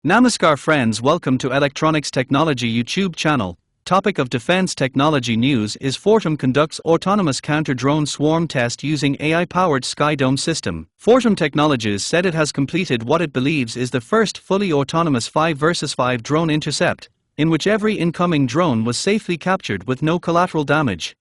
Namaskar friends, welcome to Electronics Technology YouTube channel. Topic of defense technology news is Fortem conducts autonomous counter-drone swarm test using AI-powered SkyDome system. Fortem Technologies said it has completed what it believes is the first fully autonomous 5 versus 5 drone intercept, in which every incoming drone was safely captured with no collateral damage.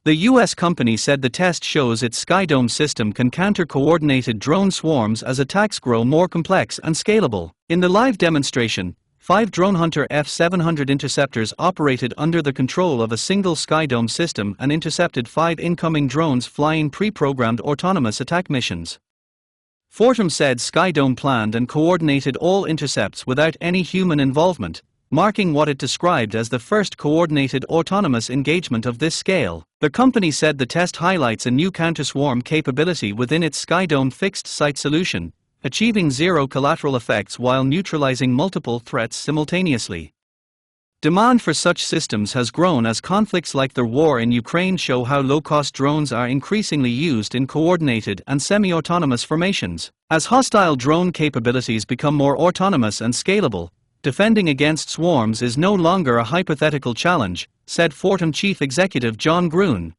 The US company said the test shows its SkyDome system can counter coordinated drone swarms as attacks grow more complex and scalable. In the live demonstration, 5 Drone Hunter F700 interceptors operated under the control of a single SkyDome system and intercepted 5 incoming drones flying pre-programmed autonomous attack missions. Fortem said SkyDome planned and coordinated all intercepts without any human involvement, marking what it described as the first coordinated autonomous engagement of this scale. The company said the test highlights a new counter-swarm capability within its SkyDome fixed-site solution, achieving zero collateral effects while neutralizing multiple threats simultaneously. Demand for such systems has grown as conflicts like the war in Ukraine show how low-cost drones are increasingly used in coordinated and semi-autonomous formations. As hostile drone capabilities become more autonomous and scalable, defending against swarms is no longer a hypothetical challenge, said Fortem Chief Executive John Gruen.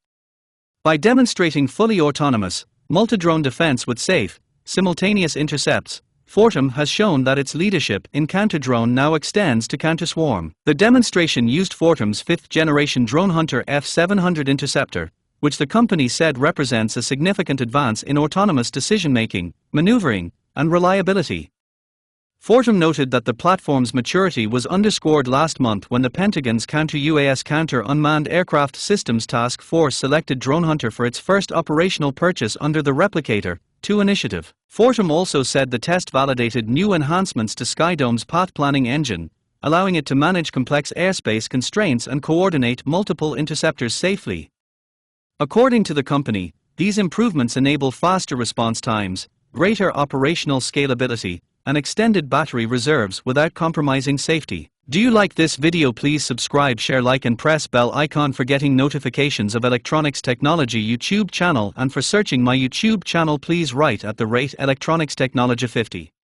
By demonstrating fully autonomous, multi-drone defense with safe, simultaneous intercepts, Fortem has shown that its leadership in counter-drone now extends to counter-swarm. The demonstration used Fortem's 5th-generation Drone Hunter F700 interceptor, which the company said represents a significant advance in autonomous decision-making, maneuvering, and reliability. Fortem noted that the platform's maturity was underscored last month when the Pentagon's Counter-UAS Counter-Unmanned Aircraft Systems Task Force selected Drone Hunter for its first operational purchase under the Replicator 2 initiative. Fortem also said the test validated new enhancements to SkyDome's path planning engine, allowing it to manage complex airspace constraints and coordinate multiple interceptors safely. According to the company, these improvements enable faster response times, greater operational scalability, and extended battery reserves without compromising safety. Do you like this video? Please subscribe, share, like and press bell icon for getting notifications of Electronics Technology YouTube channel, and for searching my YouTube channel please write @Electronics Technology 50.